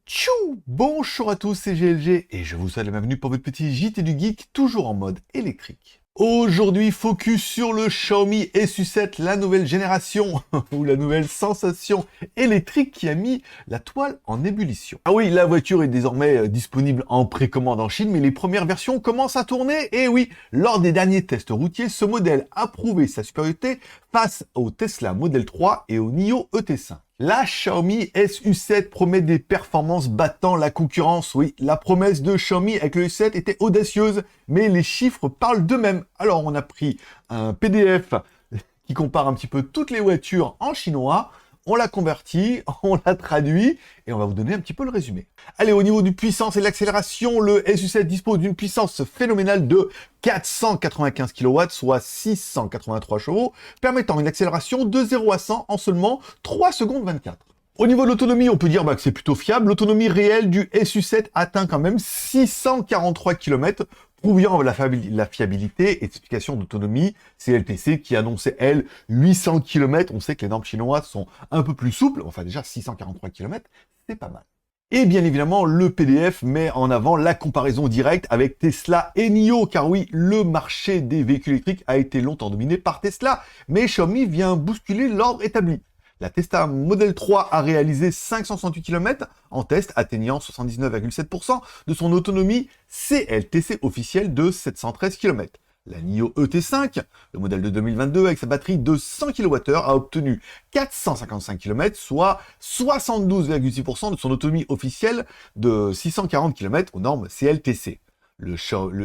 Tchou! Bonjour à tous, c'est GLG et je vous souhaite la bienvenue pour votre petit JT du Geek, toujours en mode électrique. Aujourd'hui, focus sur le Xiaomi SU7, la nouvelle génération, ou la nouvelle sensation électrique qui a mis la toile en ébullition. Ah oui, la voiture est désormais disponible en précommande en Chine, mais les premières versions commencent à tourner, et oui, lors des derniers tests routiers, ce modèle a prouvé sa supériorité face au Tesla Model 3 et au NIO ET5. La Xiaomi SU7 promet des performances battant la concurrence. Oui, la promesse de Xiaomi avec le S7 était audacieuse, mais les chiffres parlent d'eux-mêmes. Alors on a pris un PDF qui compare un petit peu toutes les voitures en chinois, on l'a converti, on l'a traduit, et on va vous donner un petit peu le résumé. Allez, au niveau du puissance et de l'accélération, le SU7 dispose d'une puissance phénoménale de 495 kW, soit 683 chevaux, permettant une accélération de 0 à 100 en seulement 3 secondes 24. Au niveau de l'autonomie, on peut dire que c'est plutôt fiable. L'autonomie réelle du SU7 atteint quand même 643 km, prouvant la fiabilité et l'explication d'autonomie. CLTC qui annonçait, elle, 800 km. On sait que les normes chinoises sont un peu plus souples. Enfin, déjà, 643 km, c'est pas mal. Et bien évidemment, le PDF met en avant la comparaison directe avec Tesla et NIO, car oui, le marché des véhicules électriques a été longtemps dominé par Tesla, mais Xiaomi vient bousculer l'ordre établi. La Tesla Model 3 a réalisé 568 km en test, atteignant 79,7% de son autonomie CLTC officielle de 713 km. La NIO ET5, le modèle de 2022 avec sa batterie de 100 kWh, a obtenu 455 km, soit 72,6% de son autonomie officielle de 640 km aux normes CLTC. Le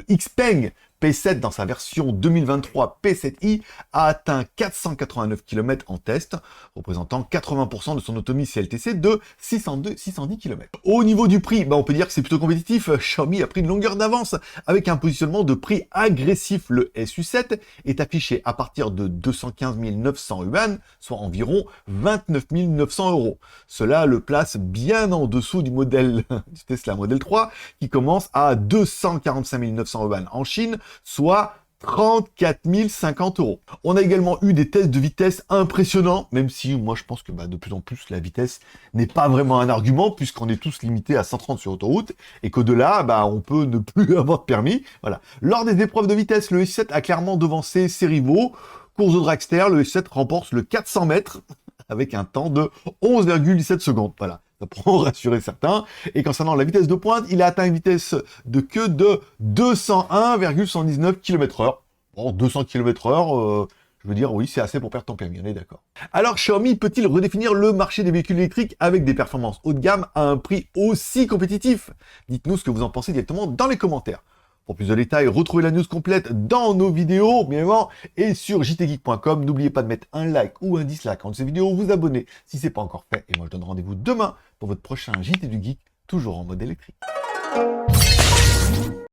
Xpeng P7 dans sa version 2023 P7i a atteint 489 km en test, représentant 80% de son autonomie CLTC de 610 km. Au niveau du prix, on peut dire que c'est plutôt compétitif. Xiaomi a pris une longueur d'avance avec un positionnement de prix agressif. Le SU7 est affiché à partir de 215 900 yuan, soit environ 29 900 €. Cela le place bien en dessous du modèle du Tesla Model 3 qui commence à 245 900 yuan en Chine, soit 34 050 €. On a également eu des tests de vitesse impressionnants, même si moi je pense que de plus en plus la vitesse n'est pas vraiment un argument, puisqu'on est tous limités à 130 sur autoroute, et qu'au-delà, on peut ne plus avoir de permis. Voilà. Lors des épreuves de vitesse, le S7 a clairement devancé ses rivaux. Course de dragster, le S7 remporte le 400 mètres avec un temps de 11,17 secondes. Voilà. Ça pourra rassurer certains. Et concernant la vitesse de pointe, il a atteint une vitesse de queue de 201,119 km/h. Bon, 200 km/h, je veux dire, oui, c'est assez pour perdre ton permis, on est d'accord. Alors, Xiaomi peut-il redéfinir le marché des véhicules électriques avec des performances haut de gamme à un prix aussi compétitif? Dites-nous ce que vous en pensez directement dans les commentaires. Pour plus de détails, retrouvez la news complète dans nos vidéos, bien évidemment, et sur jtgeek.com. N'oubliez pas de mettre un like ou un dislike en cette vidéo, vous abonner si ce n'est pas encore fait. Et moi, je donne rendez-vous demain pour votre prochain JT du Geek, toujours en mode électrique.